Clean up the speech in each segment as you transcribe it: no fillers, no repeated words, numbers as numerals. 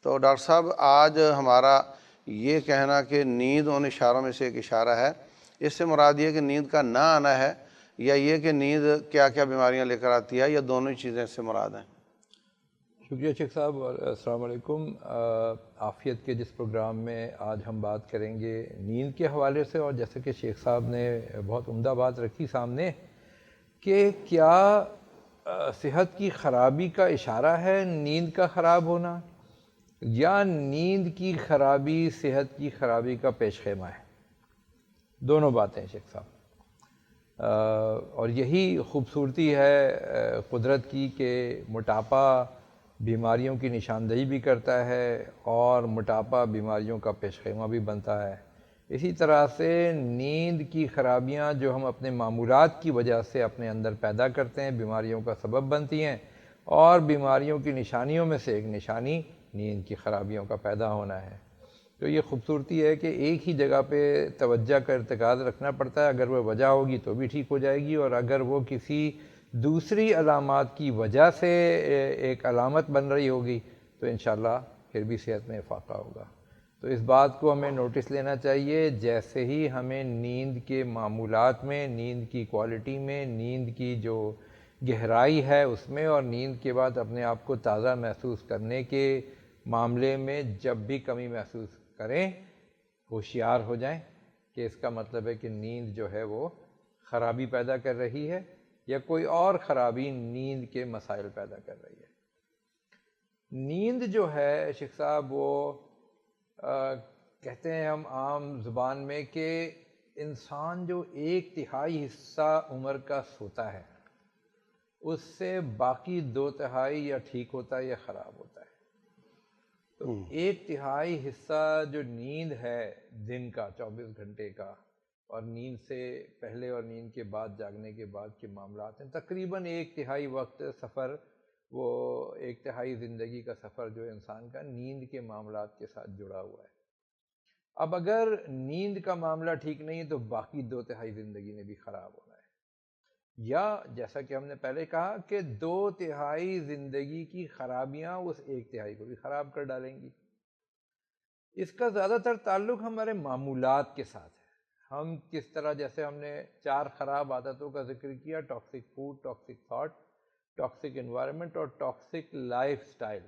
تو ڈاکٹر صاحب آج ہمارا یہ کہنا کہ نیند ان اشاروں میں سے ایک اشارہ ہے، اس سے مراد یہ کہ نیند کا نہ آنا ہے، یا یہ کہ نیند کیا کیا بیماریاں لے کر آتی ہے، یا دونوں ہی چیزیں اس سے مراد ہیں؟ شکریہ شیخ صاحب، اور السلام علیکم۔ عافیت کے جس پروگرام میں آج ہم بات کریں گے نیند کے حوالے سے، اور جیسے کہ شیخ صاحب نے بہت عمدہ بات رکھی سامنے کہ کیا صحت کی خرابی کا اشارہ ہے نیند کا خراب ہونا، یا نیند کی خرابی صحت کی خرابی کا پیش خیمہ ہے؟ دونوں باتیں شیخ صاحب، اور یہی خوبصورتی ہے قدرت کی کہ موٹاپا بیماریوں کی نشاندہی بھی کرتا ہے، اور موٹاپا بیماریوں کا پیش خیمہ بھی بنتا ہے۔ اسی طرح سے نیند کی خرابیاں جو ہم اپنے معمولات کی وجہ سے اپنے اندر پیدا کرتے ہیں بیماریوں کا سبب بنتی ہیں، اور بیماریوں کی نشانیوں میں سے ایک نشانی نیند کی خرابیوں کا پیدا ہونا ہے۔ تو یہ خوبصورتی ہے کہ ایک ہی جگہ پہ توجہ کا ارتکاز رکھنا پڑتا ہے، اگر وہ وجہ ہوگی تو بھی ٹھیک ہو جائے گی، اور اگر وہ کسی دوسری علامات کی وجہ سے ایک علامت بن رہی ہوگی تو انشاءاللہ پھر بھی صحت میں افاقہ ہوگا۔ تو اس بات کو ہمیں نوٹس لینا چاہیے، جیسے ہی ہمیں نیند کے معمولات میں، نیند کی کوالٹی میں، نیند کی جو گہرائی ہے اس میں، اور نیند کے بعد اپنے آپ کو تازہ محسوس کرنے کے معاملے میں جب بھی کمی محسوس کریں، ہوشیار ہو جائیں کہ اس کا مطلب ہے کہ نیند جو ہے وہ خرابی پیدا کر رہی ہے، یا کوئی اور خرابی نیند کے مسائل پیدا کر رہی ہے۔ نیند جو ہے شیخ صاحب وہ کہتے ہیں ہم عام زبان میں کہ انسان جو 1/3 حصہ عمر کا سوتا ہے، اس سے باقی 2/3 یا ٹھیک ہوتا ہے یا خراب ہوتا ہے۔ تو 1/3 حصہ جو نیند ہے دن کا 24 گھنٹے کا، اور نیند سے پہلے اور نیند کے بعد جاگنے کے بعد کے معاملات ہیں، تقریباً 1/3 وقت سفر، وہ 1/3 زندگی کا سفر جو انسان کا نیند کے معاملات کے ساتھ جڑا ہوا ہے۔ اب اگر نیند کا معاملہ ٹھیک نہیں ہے تو باقی 2/3 زندگی نے بھی خراب ہونا ہے، یا جیسا کہ ہم نے پہلے کہا کہ 2/3 زندگی کی خرابیاں اس 1/3 کو بھی خراب کر ڈالیں گی۔ اس کا زیادہ تر تعلق ہمارے معمولات کے ساتھ ہے، ہم کس طرح، جیسے ہم نے 4 خراب عادتوں کا ذکر کیا: toxic food, toxic thought, toxic environment اور ٹاکسک لائف سٹائل۔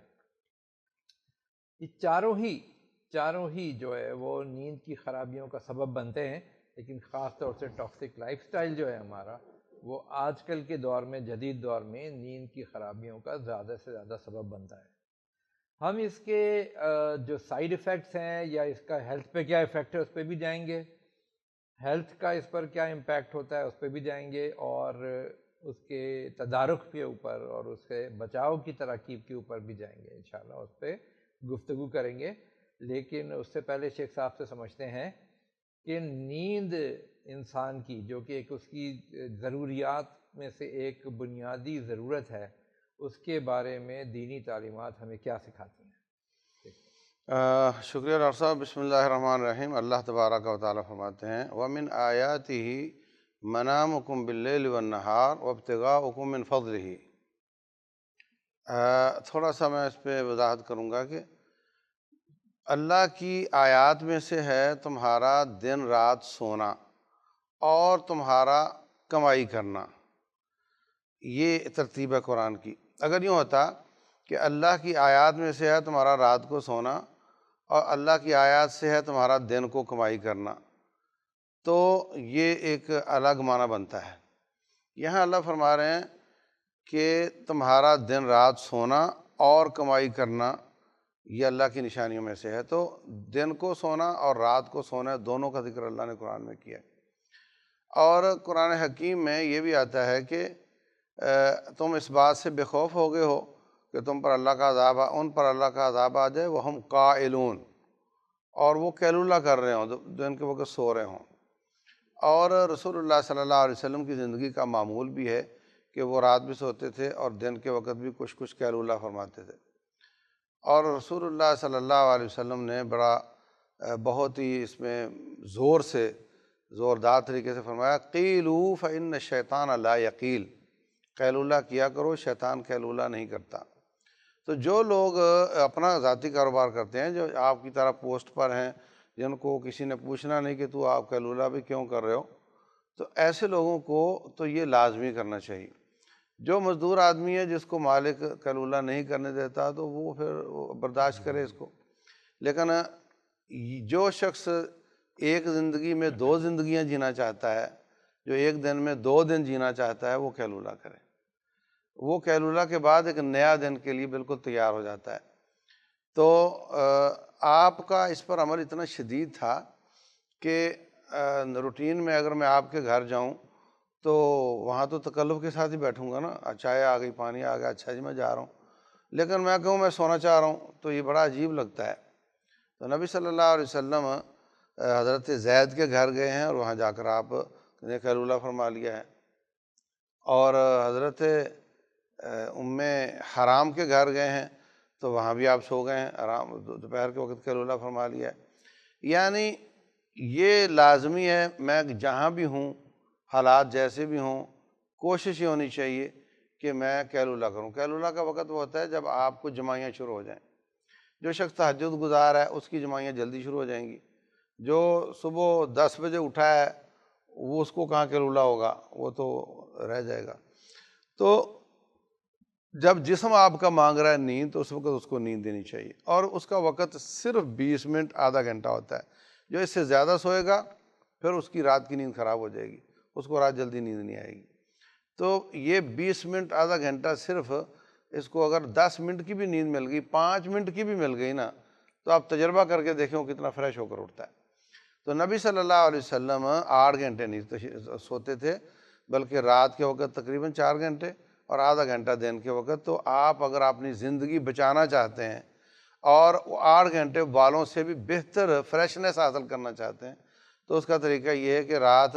یہ چاروں ہی جو ہے وہ نیند کی خرابیوں کا سبب بنتے ہیں، لیکن خاص طور سے ٹاکسک لائف سٹائل جو ہے ہمارا، وہ آج کل کے دور میں، جدید دور میں نیند کی خرابیوں کا زیادہ سے زیادہ سبب بنتا ہے۔ ہم اس کے جو سائیڈ ایفیکٹس ہیں، یا اس کا ہیلتھ پہ کیا ایفیکٹ ہے اس پہ بھی جائیں گے، ہیلتھ کا اس پر کیا امپیکٹ ہوتا ہے اس پہ بھی جائیں گے، اور اس کے تدارک کے اوپر اور اس سے بچاؤ کی تراکیب کے اوپر بھی جائیں گے، انشاءاللہ اس پہ گفتگو کریں گے۔ لیکن اس سے پہلے شیخ صاحب سے سمجھتے ہیں کہ نیند انسان کی، جو کہ ایک اس کی ضروریات میں سے ایک بنیادی ضرورت ہے، اس کے بارے میں دینی تعلیمات ہمیں کیا سکھاتی ہیں؟ شکریہ ڈاکٹر صاحب۔ بسم اللہ الرحمن الرحیم۔ اللہ تبارک و تعالیٰ فرماتے ہیں: وَمِنْ آیَاتِهِ مَنَامُكُمْ بِاللَّيْلِ وَالنَّهَارِ وَابْتِغَاؤُكُم مِّن فَضْلِهِ۔ تھوڑا سا میں اس پہ وضاحت کروں گا کہ اللہ کی آیات میں سے ہے تمہارا دن رات سونا اور تمہارا کمائی کرنا، یہ ترتیب ہے قرآن کی۔ اگر یوں ہوتا کہ اللہ کی آیات میں سے ہے تمہارا رات کو سونا، اور اللہ کی آیات سے ہے تمہارا دن کو کمائی کرنا، تو یہ ایک الگ معنی بنتا ہے۔ یہاں اللہ فرما رہے ہیں کہ تمہارا دن رات سونا اور کمائی کرنا یہ اللہ کی نشانیوں میں سے ہے۔ تو دن کو سونا اور رات کو سونا، دونوں کا ذکر اللہ نے قرآن میں کیا ہے۔ اور قرآن حکیم میں یہ بھی آتا ہے کہ تم اس بات سے بے خوف ہو گئے ہو کہ تم پر اللہ کا عذاب ان پر اللہ کا عذاب آ جائے، وہم قائلون، اور وہ قیلولہ کر رہے ہوں، دن کے وقت سو رہے ہوں۔ اور رسول اللہ صلی اللہ علیہ وسلم کی زندگی کا معمول بھی ہے کہ وہ رات بھی سوتے تھے اور دن کے وقت بھی کچھ قیلولہ فرماتے تھے۔ اور رسول اللہ صلی اللہ علیہ وسلم نے بہت ہی اس میں زوردار طریقے سے فرمایا: قیلوا فإن الشیطان لا یقیل، قیلولہ کیا کرو، شیطان قیلولہ نہیں کرتا۔ تو جو لوگ اپنا ذاتی کاروبار کرتے ہیں، جو آپ کی طرح پوسٹ پر ہیں، جن کو کسی نے پوچھنا نہیں کہ تو آپ قیلولہ بھی کیوں کر رہے ہو، تو ایسے لوگوں کو تو یہ لازمی کرنا چاہیے۔ جو مزدور آدمی ہے جس کو مالک قیلولہ نہیں کرنے دیتا تو وہ پھر برداشت کرے اس کو، لیکن جو شخص ایک زندگی میں 2 زندگیاں جینا چاہتا ہے، جو ایک دن میں 2 دن جینا چاہتا ہے، وہ قیلولہ کرے۔ وہ قیلولہ کے بعد ایک نیا دن کے لیے بالکل تیار ہو جاتا ہے۔ تو آپ کا اس پر عمل اتنا شدید تھا کہ روٹین میں اگر میں آپ کے گھر جاؤں تو وہاں تو تکلف کے ساتھ ہی بیٹھوں گا نا، چائے آ گئی، پانی آ گیا، اچھا جی میں جا رہا ہوں، لیکن میں کہوں میں سونا چاہ رہا ہوں تو یہ بڑا عجیب لگتا ہے۔ تو نبی صلی اللہ علیہ وسلم حضرت زید کے گھر گئے ہیں اور وہاں جا کر آپ نے قیلولہ فرما لیا ہے، اور حضرت ام حرام کے گھر گئے ہیں تو وہاں بھی آپ سو گئے ہیں، آرام دوپہر کے وقت قیلولہ فرما لیا ہے۔ یعنی یہ لازمی ہے، میں جہاں بھی ہوں، حالات جیسے بھی ہوں، کوشش یہ ہونی چاہیے کہ میں قیلولہ کروں۔ قیلولہ کا وقت وہ ہوتا ہے جب آپ کو جماعیاں شروع ہو جائیں۔ جو شخص تہجد گزار ہے اس کی جماعیاں جلدی شروع ہو جائیں گی، جو صبح 10 بجے اٹھا ہے وہ اس کو کہاں قیلولہ ہوگا، وہ تو رہ جائے گا۔ تو جب جسم آپ کا مانگ رہا ہے نیند تو اس وقت اس کو نیند دینی چاہیے، اور اس کا وقت صرف 20 منٹ آدھا گھنٹہ ہوتا ہے۔ جو اس سے زیادہ سوئے گا پھر اس کی رات کی نیند خراب ہو جائے گی، اس کو رات جلدی نیند نہیں آئے گی۔ تو یہ 20 منٹ آدھا گھنٹہ صرف، اس کو اگر 10 منٹ کی بھی نیند مل گئی، 5 منٹ کی بھی مل گئی نا، تو آپ تجربہ کر کے دیکھیں وہ کتنا فریش ہو کر اٹھتا ہے۔ تو نبی صلی اللہ علیہ وسلم 8 گھنٹے نہیں سوتے تھے، بلکہ رات کے وقت تقریباً 4 گھنٹے اور آدھا گھنٹہ دن کے وقت۔ تو آپ اگر اپنی زندگی بچانا چاہتے ہیں اور 8 گھنٹے والوں سے بھی بہتر فریشنس حاصل کرنا چاہتے ہیں تو اس کا طریقہ یہ ہے کہ رات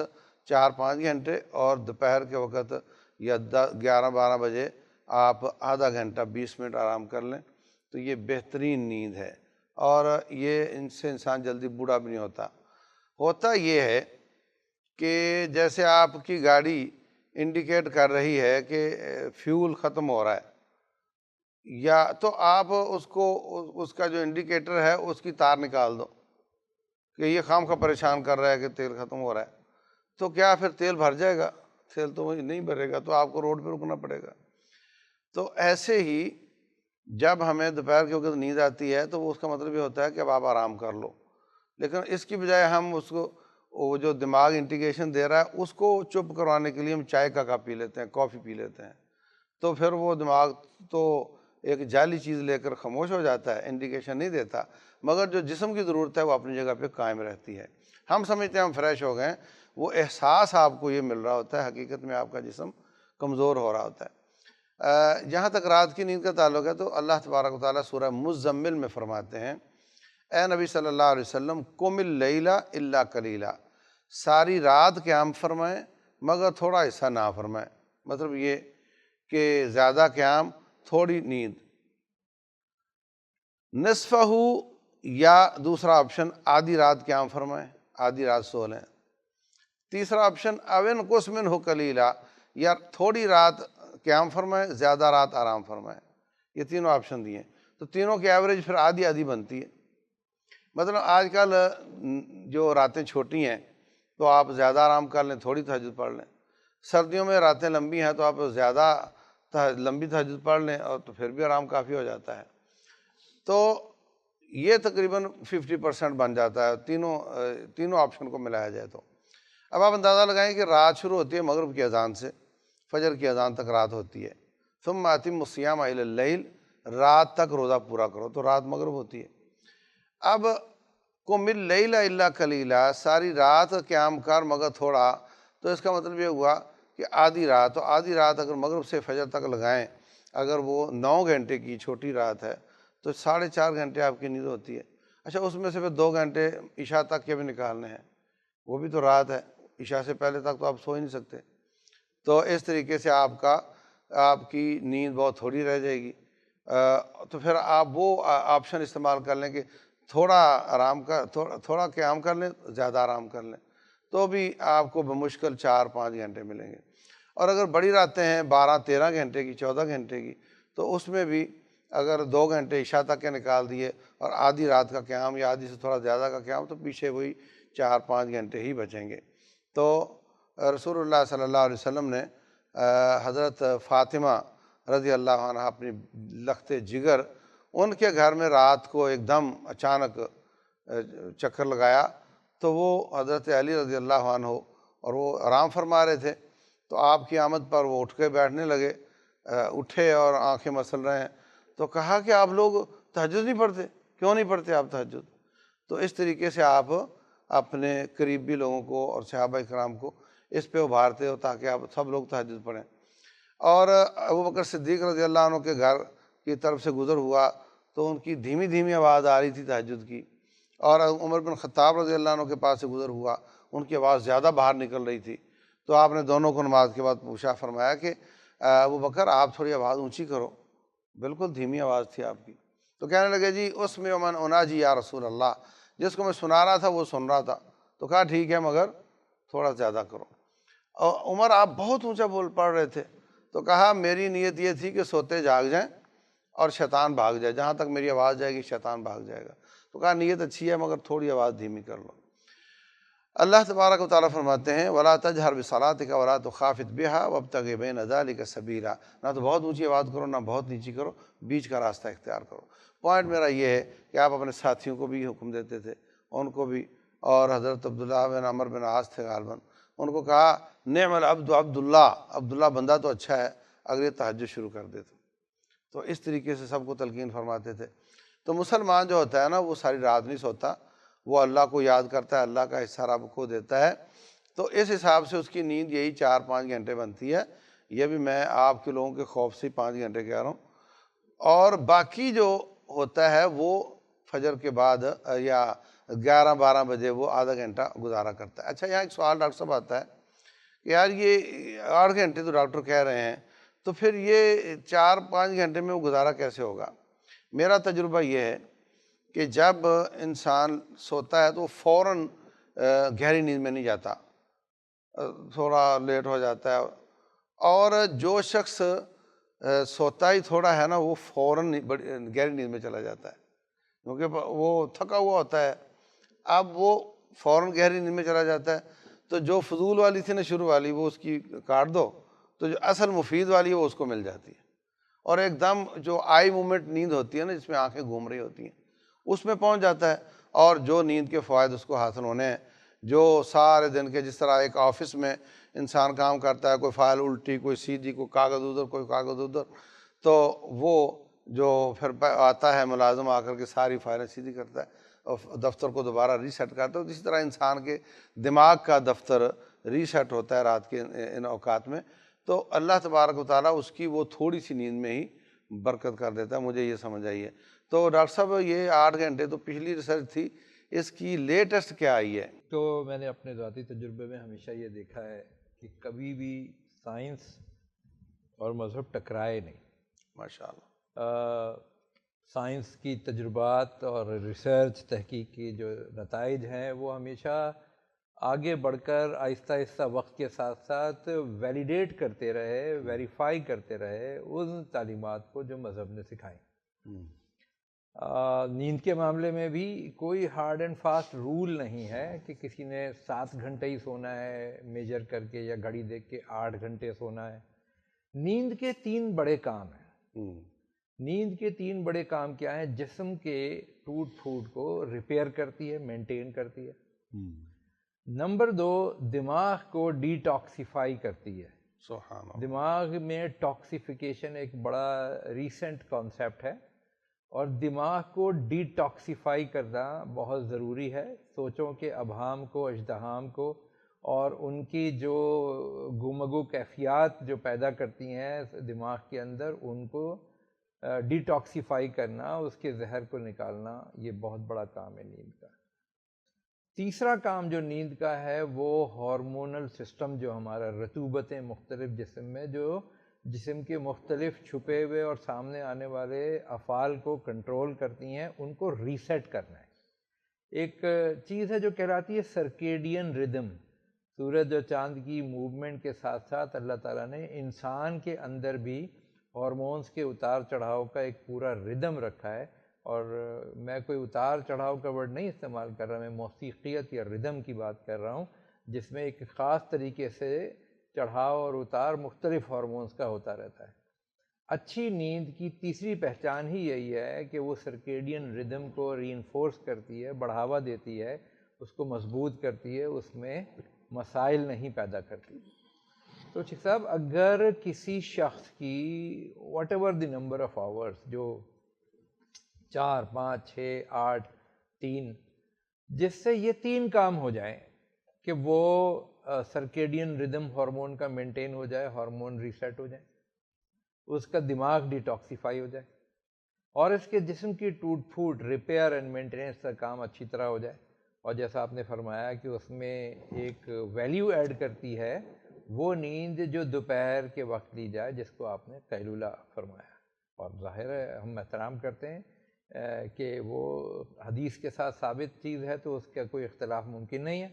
4-5 گھنٹے اور دوپہر کے وقت یا 11-12 بجے آپ آدھا گھنٹہ 20 منٹ آرام کر لیں، تو یہ بہترین نیند ہے، اور یہ ان سے انسان جلدی بوڑھا بھی نہیں ہوتا۔ ہوتا یہ ہے کہ جیسے آپ کی گاڑی انڈیکیٹ کر رہی ہے کہ فیول ختم ہو رہا ہے، یا تو آپ اس کو اس کا جو انڈیکیٹر ہے اس کی تار نکال دو کہ یہ خام خواہ پریشان کر رہا ہے کہ تیل ختم ہو رہا ہے، تو کیا پھر تیل بھر جائے گا؟ تیل تو نہیں بھرے گا، تو آپ کو روڈ پہ رکنا پڑے گا۔ تو ایسے ہی جب ہمیں دوپہر کے وقت نیند آتی ہے تو وہ اس کا مطلب یہ ہوتا ہے کہ اب آپ آرام کر لو، لیکن اس کی بجائے ہم اس کو، وہ جو دماغ انڈیکیشن دے رہا ہے اس کو چپ کروانے کے لیے ہم چائے کا کپ پی لیتے ہیں، کافی پی لیتے ہیں، تو پھر وہ دماغ تو ایک جعلی چیز لے کر خاموش ہو جاتا ہے، انڈیکیشن نہیں دیتا، مگر جو جسم کی ضرورت ہے وہ اپنی جگہ پہ قائم رہتی ہے۔ ہم سمجھتے ہیں ہم فریش ہو گئے، وہ احساس آپ کو یہ مل رہا ہوتا ہے، حقیقت میں آپ کا جسم کمزور ہو رہا ہوتا ہے۔ جہاں تک رات کی نیند کا تعلق ہے تو اللہ تبارک و تعالیٰ سورہ مزمل میں فرماتے ہیں، اے نبی صلی اللہ علیہ وسلم قم اللیل الا قلیلا، ساری رات قیام فرمائیں مگر تھوڑا حصہ نہ فرمائیں۔ مطلب یہ کہ زیادہ قیام تھوڑی نیند، نصفہ، یا دوسرا آپشن آدھی رات قیام فرمائیں، آدھی رات سو لیں۔ تیسرا آپشن اوین قس منہ قلیلا، یا تھوڑی رات قیام فرمائیں، زیادہ رات آرام فرمائیں۔ یہ تینوں آپشن دیے، تو تینوں کی ایوریج پھر آدھی آدھی بنتی ہے۔ مطلب آج کل جو راتیں چھوٹی ہیں تو آپ زیادہ آرام کر لیں، تھوڑی تہجد پڑھ لیں۔ سردیوں میں راتیں لمبی ہیں تو آپ زیادہ لمبی تہجد پڑھ لیں اور تو پھر بھی آرام کافی ہو جاتا ہے۔ تو یہ تقریباً 50% بن جاتا ہے تینوں آپشن کو ملایا جائے تو۔ اب آپ اندازہ لگائیں کہ رات شروع ہوتی ہے مغرب کی اذان سے، فجر کی اذان تک رات ہوتی ہے۔ ثم اتم الصیام الی اللیل، رات تک روزہ پورا کرو تو رات مغرب ہوتی ہے۔ اب قم اللیل الا قلیلا، ساری رات قیام کر مگر تھوڑا، تو اس کا مطلب یہ ہوا کہ آدھی رات، تو آدھی رات اگر مغرب سے فجر تک لگائیں، اگر وہ 9 گھنٹے کی چھوٹی رات ہے تو 4.5 گھنٹے آپ کی نیند ہوتی ہے۔ اچھا اس میں سے پھر 2 گھنٹے عشاء تک کے بھی نکالنے ہیں، وہ بھی تو رات ہے، عشاء سے پہلے تک تو آپ سو ہی نہیں سکتے۔ تو اس طریقے سے آپ کی نیند بہت تھوڑی رہ جائے گی۔ تو پھر آپ وہ آپشن استعمال کر لیں کہ تھوڑا قیام کر لیں، زیادہ آرام کر لیں، تو بھی آپ کو بمشکل 4-5 گھنٹے ملیں گے۔ اور اگر بڑی راتیں ہیں 12-13 گھنٹے کی، 14 گھنٹے کی، تو اس میں بھی اگر 2 گھنٹے عشاء تک کے نکال دیے اور آدھی رات کا قیام یا آدھی سے تھوڑا زیادہ کا قیام، تو پیچھے وہی 4-5 گھنٹے ہی بچیں گے۔ تو رسول اللہ صلی اللہ علیہ وسلم نے حضرت فاطمہ رضی اللہ عنہ اپنی لخت جگر، ان کے گھر میں رات کو ایک دم اچانک چکر لگایا، تو وہ حضرت علی رضی اللہ عنہ اور وہ آرام فرما رہے تھے، تو آپ کی آمد پر وہ اٹھ کے بیٹھنے لگے، اٹھے اور آنکھیں مسل رہے ہیں، تو کہا کہ آپ لوگ تہجد نہیں پڑھتے، کیوں نہیں پڑھتے آپ تہجد؟ تو اس طریقے سے آپ اپنے قریبی لوگوں کو اور صحابہ کرام کو اس پہ ابھارتے ہو تاکہ آپ سب لوگ تہجد پڑھیں۔ اور ابوبکر صدیق رضی اللہ عنہ کے گھر کی طرف سے گزر ہوا تو ان کی دھیمی دھیمی آواز آ رہی تھی تہجد کی، اور عمر بن خطاب رضی اللہ عنہ کے پاس سے گزر ہوا، ان کی آواز زیادہ باہر نکل رہی تھی، تو آپ نے دونوں کو نماز کے بعد پوچھا، فرمایا کہ ابوبکر آپ تھوڑی آواز اونچی کرو، بالکل دھیمی آواز تھی آپ کی۔ تو کہنے لگے جی اس میں من اناجی یا رسول اللہ، جس کو میں سنا رہا تھا وہ سن رہا تھا، تو کہا ٹھیک ہے مگر تھوڑا زیادہ کرو۔ اور عمر آپ بہت اونچا بول پڑ رہے تھے، تو کہا میری نیت یہ تھی کہ سوتے جاگ جائیں اور شیطان بھاگ جائے، جہاں تک میری آواز جائے گی شیطان بھاگ جائے گا۔ تو کہا نیت اچھی ہے مگر تھوڑی آواز دھیمی کر لو۔ اللہ تبارک و تعالیٰ فرماتے ہیں وَلَا تَجْهَرْ بِصَلَاتِكَ وَلَا تُخَافِتْ بِهَا وَابْتَغِ بَيْنَ ذَلِكَ سَبِيلًا، نہ تو بہت اونچی آواز کرو نہ بہت نیچی کرو، بیچ کا راستہ اختیار کرو۔ پوائنٹ میرا یہ ہے کہ آپ اپنے ساتھیوں کو بھی حکم دیتے تھے، ان کو بھی، اور حضرت عبداللہ بن عمر بن عاص تھے غالباً، ان کو کہا نعم العبد عبداللہ، عبداللہ بندہ تو اچھا ہے اگر یہ تہجد شروع کر دے تو اس طریقے سے سب کو تلقین فرماتے تھے۔ تو مسلمان جو ہوتا ہے نا وہ ساری رات نہیں سوتا، وہ اللہ کو یاد کرتا ہے، اللہ کا حصہ رب کو دیتا ہے، تو اس حساب سے اس کی نیند یہی 4-5 گھنٹے بنتی ہے۔ یہ بھی میں آپ کے لوگوں کے خوف سے 5 گھنٹے کہہ رہا ہوں، اور باقی جو ہوتا ہے وہ فجر کے بعد یا 11-12 بجے وہ آدھا گھنٹہ گزارا کرتا ہے۔ اچھا یہاں ایک سوال ڈاکٹر صاحب آتا ہے کہ یار یہ 8 گھنٹے تو ڈاکٹر کہہ رہے ہیں، تو پھر یہ 4-5 گھنٹے میں وہ گزارا کیسے ہوگا؟ میرا تجربہ یہ ہے کہ جب انسان سوتا ہے تو وہ فوراً گہری نیند میں نہیں جاتا، تھوڑا لیٹ ہو جاتا ہے، اور جو شخص سوتا ہی تھوڑا ہے نا وہ فوراً گہری نیند میں چلا جاتا ہے، کیونکہ وہ تھکا ہوا ہوتا ہے، اب وہ فوراً گہری نیند میں چلا جاتا ہے، تو جو فضول والی تھی نا شروع والی وہ اس کی کاٹ دو، تو جو اصل مفید والی ہے وہ اس کو مل جاتی ہے، اور ایک دم جو آئی مومنٹ نیند ہوتی ہے نا جس میں آنکھیں گھوم رہی ہوتی ہیں اس میں پہنچ جاتا ہے، اور جو نیند کے فوائد اس کو حاصل ہونے ہیں، جو سارے دن کے، جس طرح ایک آفس میں انسان کام کرتا ہے، کوئی فائل الٹی، کوئی سیدھی، کوئی کاغذ ادھر، کوئی کاغذ ادھر، تو وہ جو پھر آتا ہے ملازم آ کر کے ساری فائلیں سیدھی کرتا ہے اور دفتر کو دوبارہ ریسیٹ کرتا ہے، اسی طرح انسان کے دماغ کا دفتر ریسیٹ ہوتا ہے رات کے ان اوقات میں، تو اللہ تبارک و تعالیٰ اس کی وہ تھوڑی سی نیند میں ہی برکت کر دیتا ہے، مجھے یہ سمجھ آئی ہے۔ تو ڈاکٹر صاحب یہ 8 گھنٹے تو پچھلی ریسرچ تھی، اس کی لیٹسٹ کیا آئی ہے؟ تو میں نے اپنے ذاتی تجربے میں ہمیشہ یہ دیکھا ہے کہ کبھی بھی سائنس اور مذہب ٹکرائے نہیں۔ ماشاءاللہ۔ سائنس کی تجربات اور ریسرچ تحقیق کی جو نتائج ہیں وہ ہمیشہ آگے بڑھ کر آہستہ آہستہ وقت کے ساتھ ساتھ ویلیڈیٹ کرتے رہے، ویریفائی کرتے رہے ان تعلیمات کو جو مذہب نے سکھائیں۔ نیند کے معاملے میں بھی کوئی ہارڈ اینڈ فاسٹ رول نہیں ہے کہ کسی نے 7 گھنٹے ہی سونا ہے میجر کر کے یا گھڑی دیکھ کے 8 گھنٹے سونا ہے۔ نیند کے 3 بڑے کام ہیں۔ نیند کے 3 بڑے کام کیا ہیں؟ جسم کے ٹوٹ پھوٹ کو ریپیئر کرتی ہے، مینٹین کرتی ہے۔ نمبر 2، دماغ کو ڈی ٹاکسیفائی کرتی ہے۔ سبحان اللہ۔ دماغ میں ٹاکسیفیکیشن ایک بڑا ریسنٹ کانسیپٹ ہے، اور دماغ کو ڈی ٹاکسیفائی کرنا بہت ضروری ہے۔ سوچوں کے ابہام کو، اژدہام کو، اور ان کی جو گمگو کیفیات جو پیدا کرتی ہیں دماغ کے اندر، ان کو ڈی ٹاکسیفائی کرنا، اس کے زہر کو نکالنا، یہ بہت بڑا کام ہے نیند کا۔ تیسرا کام جو نیند کا ہے وہ ہارمونل سسٹم، جو ہمارا رطوبتیں مختلف جسم میں، جو جسم کے مختلف چھپے ہوئے اور سامنے آنے والے افعال کو کنٹرول کرتی ہیں، ان کو ریسیٹ کرنا ہے۔ ایک چیز ہے جو کہلاتی ہے سرکیڈین ردم۔ سورج اور چاند کی موومنٹ کے ساتھ ساتھ اللہ تعالیٰ نے انسان کے اندر بھی ہارمونز کے اتار چڑھاؤ کا ایک پورا ردم رکھا ہے، اور میں کوئی اتار چڑھاؤ کا ورڈ نہیں استعمال کر رہا، میں موسیقیت یا ردم کی بات کر رہا ہوں، جس میں ایک خاص طریقے سے چڑھاؤ اور اتار مختلف ہارمونز کا ہوتا رہتا ہے۔ اچھی نیند کی تیسری پہچان ہی یہی ہے کہ وہ سرکیڈین ردم کو ری انفورس کرتی ہے، بڑھاوا دیتی ہے، اس کو مضبوط کرتی ہے، اس میں مسائل نہیں پیدا کرتی۔ تو شیخ صاحب، اگر کسی شخص کی what ever the number of hours, جو 4 5 6 8 3، جس سے یہ 3 کام ہو جائیں کہ وہ سرکیڈین ردم ہارمون کا مینٹین ہو جائے، ہارمون ریسیٹ ہو جائے، اس کا دماغ ڈیٹاکسیفائی ہو جائے، اور اس کے جسم کی ٹوٹ پھوٹ، ریپیئر اینڈ مینٹیننس کا کام اچھی طرح ہو جائے، اور جیسا آپ نے فرمایا کہ اس میں ایک ویلیو ایڈ کرتی ہے وہ نیند جو دوپہر کے وقت لی جائے، جس کو آپ نے قیلولہ فرمایا، اور ظاہر ہے ہم احترام کرتے ہیں کہ وہ حدیث کے ساتھ ثابت چیز ہے تو اس کا کوئی اختلاف ممکن نہیں ہے۔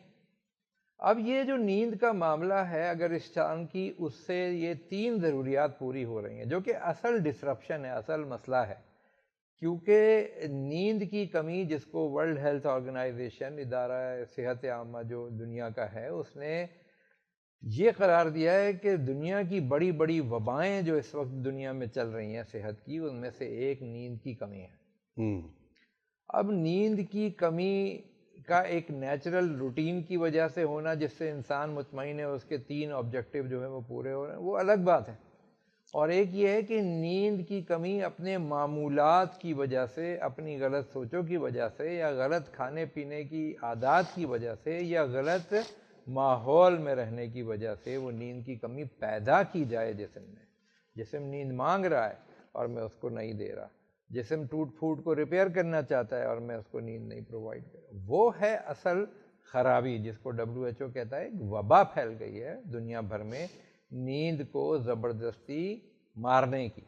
اب یہ جو نیند کا معاملہ ہے، اگر اس انسان کی اس سے یہ 3 ضروریات پوری ہو رہی ہیں، جو کہ اصل ڈسرپشن ہے، اصل مسئلہ ہے، کیونکہ نیند کی کمی، جس کو ورلڈ ہیلتھ آرگنائزیشن، ادارہ صحت عامہ جو دنیا کا ہے، اس نے یہ قرار دیا ہے کہ دنیا کی بڑی بڑی وبائیں جو اس وقت دنیا میں چل رہی ہیں صحت کی، ان میں سے ایک نیند کی کمی ہے۔ اب نیند کی کمی کا ایک نیچرل روٹین کی وجہ سے ہونا، جس سے انسان مطمئن ہے اس کے 3 آبجیکٹیو جو ہیں وہ پورے ہو رہے ہیں، وہ الگ بات ہے، اور ایک یہ ہے کہ نیند کی کمی اپنے معمولات کی وجہ سے، اپنی غلط سوچوں کی وجہ سے، یا غلط کھانے پینے کی عادات کی وجہ سے، یا غلط ماحول میں رہنے کی وجہ سے وہ نیند کی کمی پیدا کی جائے جسم میں۔ جسم نیند مانگ رہا ہے اور میں اس کو نہیں دے رہا، جسم ٹوٹ پھوٹ کو ریپیئر کرنا چاہتا ہے اور میں اس کو نیند نہیں پرووائڈ کر رہا، وہ ہے اصل خرابی، جس کو WHO کہتا ہے ایک وبا پھیل گئی ہے دنیا بھر میں نیند کو زبردستی مارنے کی۔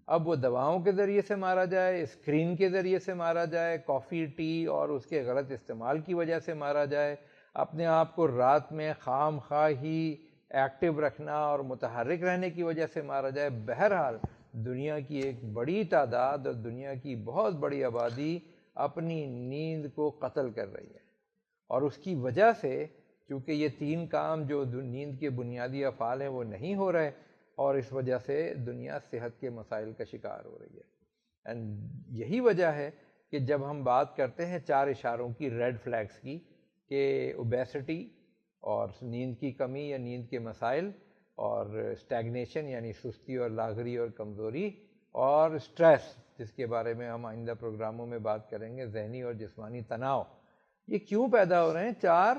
اب وہ دواؤں کے ذریعے سے مارا جائے، اسکرین کے ذریعے سے مارا جائے، کافی ٹی اور اس کے غلط استعمال کی وجہ سے مارا جائے، اپنے آپ کو رات میں خام خواہ ہی ایکٹیو رکھنا اور متحرک رہنے کی وجہ سے مارا جائے، بہرحال دنیا کی ایک بڑی تعداد اور دنیا کی بہت بڑی آبادی اپنی نیند کو قتل کر رہی ہے، اور اس کی وجہ سے چونکہ یہ 3 کام جو نیند کے بنیادی افعال ہیں وہ نہیں ہو رہے، اور اس وجہ سے دنیا صحت کے مسائل کا شکار ہو رہی ہے۔ اینڈ یہی وجہ ہے کہ جب ہم بات کرتے ہیں 4 اشاروں کی، ریڈ فلیگز کی، کہ اوبیسٹی اور نیند کی کمی یا نیند کے مسائل، اور اسٹیگنیشن یعنی سستی اور لاغری اور کمزوری، اور اسٹریس جس کے بارے میں ہم آئندہ پروگراموں میں بات کریں گے، ذہنی اور جسمانی تناؤ، یہ کیوں پیدا ہو رہے ہیں؟ 4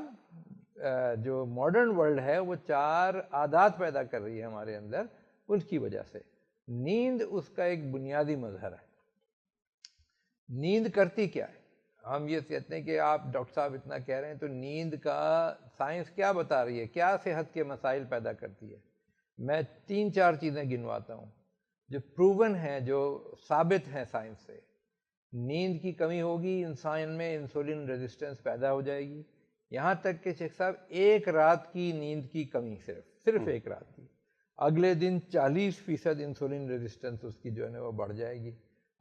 جو ماڈرن ورلڈ ہے وہ 4 عادات پیدا کر رہی ہے ہمارے اندر، ان کی وجہ سے نیند اس کا ایک بنیادی مظہر ہے۔ نیند کرتی کیا ہے؟ ہم یہ کہتے ہیں کہ آپ ڈاکٹر صاحب اتنا کہہ رہے ہیں تو نیند کا سائنس کیا بتا رہی ہے، کیا صحت کے مسائل پیدا کرتی ہے؟ میں 3-4 چیزیں گنواتا ہوں جو پروون ہیں، جو ثابت ہیں سائنس سے۔ نیند کی کمی ہوگی، انسان میں انسولین ریزسٹنس پیدا ہو جائے گی، یہاں تک کہ شیخ صاحب 1 رات کی نیند کی کمی، صرف 1 رات کی، اگلے دن 40% انسولین ریزسٹنس اس کی جو ہے وہ بڑھ جائے گی،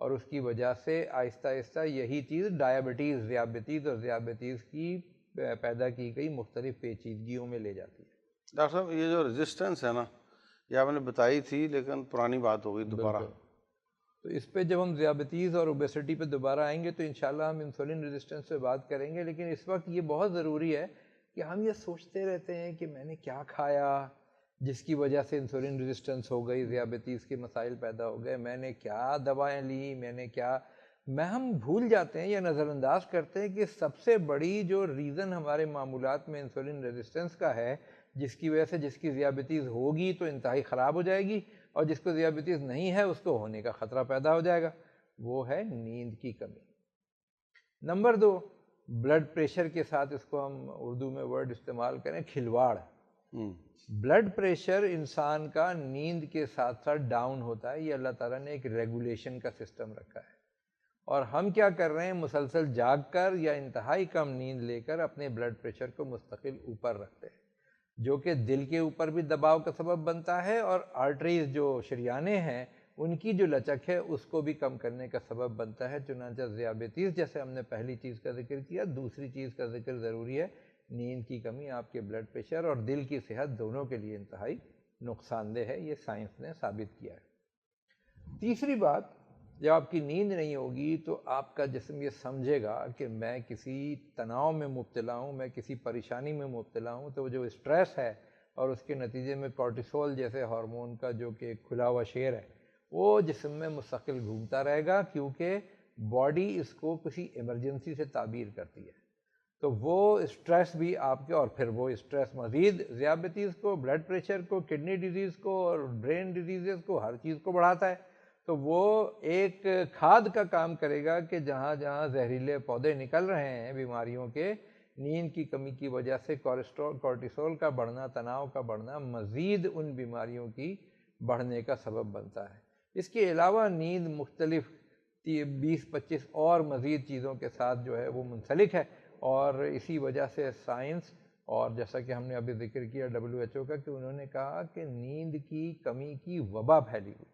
اور اس کی وجہ سے آہستہ آہستہ یہی چیز ذیابطیس اور ذیابطیس کی پیدا کی گئی مختلف پیچیدگیوں میں لے جاتی ہے۔ ڈاکٹر صاحب، یہ جو ریزسٹنس ہے نا، یہ آپ نے بتائی تھی لیکن پرانی بات ہو گئی دوبارہ۔ تو اس پہ جب ہم ذیابطیس اور اوبیسٹی پہ دوبارہ آئیں گے تو انشاءاللہ ہم انسولین ریزسٹنس پہ بات کریں گے، لیکن اس وقت یہ بہت ضروری ہے کہ ہم یہ سوچتے رہتے ہیں کہ میں نے کیا کھایا جس کی وجہ سے انسولین ریزسٹنس ہو گئی، ذیابطیس کے مسائل پیدا ہو گئے، میں نے کیا دوائیں لی، ہم بھول جاتے ہیں یا نظر انداز کرتے ہیں کہ سب سے بڑی جو ریزن ہمارے معمولات میں انسولین ریزسٹنس کا ہے، جس کی وجہ سے جس کی ذیابطیس ہوگی تو انتہائی خراب ہو جائے گی، اور جس کو ذیابطیس نہیں ہے اس کو ہونے کا خطرہ پیدا ہو جائے گا، وہ ہے نیند کی کمی۔ نمبر 2، بلڈ پریشر کے ساتھ، اس کو ہم اردو میں ورڈ استعمال کریں کھلواڑ۔ بلڈ پریشر انسان کا نیند کے ساتھ ساتھ ڈاؤن ہوتا ہے، یہ اللہ تعالیٰ نے ایک ریگولیشن کا سسٹم رکھا ہے، اور ہم کیا کر رہے ہیں؟ مسلسل جاگ کر یا انتہائی کم نیند لے کر اپنے بلڈ پریشر کو مستقل اوپر رکھتے ہیں۔ جو کہ دل کے اوپر بھی دباؤ کا سبب بنتا ہے، اور آرٹریز جو شریانے ہیں ان کی جو لچک ہے اس کو بھی کم کرنے کا سبب بنتا ہے۔ چنانچہ ذیابیطیز جیسے ہم نے پہلی چیز کا ذکر کیا، دوسری چیز کا ذکر ضروری ہے، نیند کی کمی آپ کے بلڈ پریشر اور دل کی صحت دونوں کے لیے انتہائی نقصان دہ ہے، یہ سائنس نے ثابت کیا ہے۔ تیسری بات، جب آپ کی نیند نہیں ہوگی تو آپ کا جسم یہ سمجھے گا کہ میں کسی تناؤ میں مبتلا ہوں، میں کسی پریشانی میں مبتلا ہوں، تو جو اسٹریس ہے اور اس کے نتیجے میں کورٹیسول جیسے ہارمون کا جو کہ کھلا ہوا شیر ہے وہ جسم میں مستقل گھومتا رہے گا، کیونکہ باڈی اس کو کسی ایمرجنسی سے تعبیر کرتی ہے۔ تو وہ اسٹریس بھی آپ کے، اور پھر وہ اسٹریس مزید ذیابیطیز کو، بلڈ پریشر کو، کڈنی ڈیزیز کو اور برین ڈیزیزز کو، ہر چیز کو بڑھاتا ہے۔ تو وہ ایک کھاد کا کام کرے گا کہ جہاں جہاں زہریلے پودے نکل رہے ہیں بیماریوں کے، نیند کی کمی کی وجہ سے کورٹیسول کا بڑھنا، تناؤ کا بڑھنا مزید ان بیماریوں کی بڑھنے کا سبب بنتا ہے۔ اس کے علاوہ نیند مختلف 20-25 اور مزید چیزوں کے ساتھ جو ہے وہ منسلک ہے، اور اسی وجہ سے سائنس، اور جیسا کہ ہم نے ابھی ذکر کیا WHO کا، کہ انہوں نے کہا کہ نیند کی کمی کی وبا پھیلی ہوئی ہے۔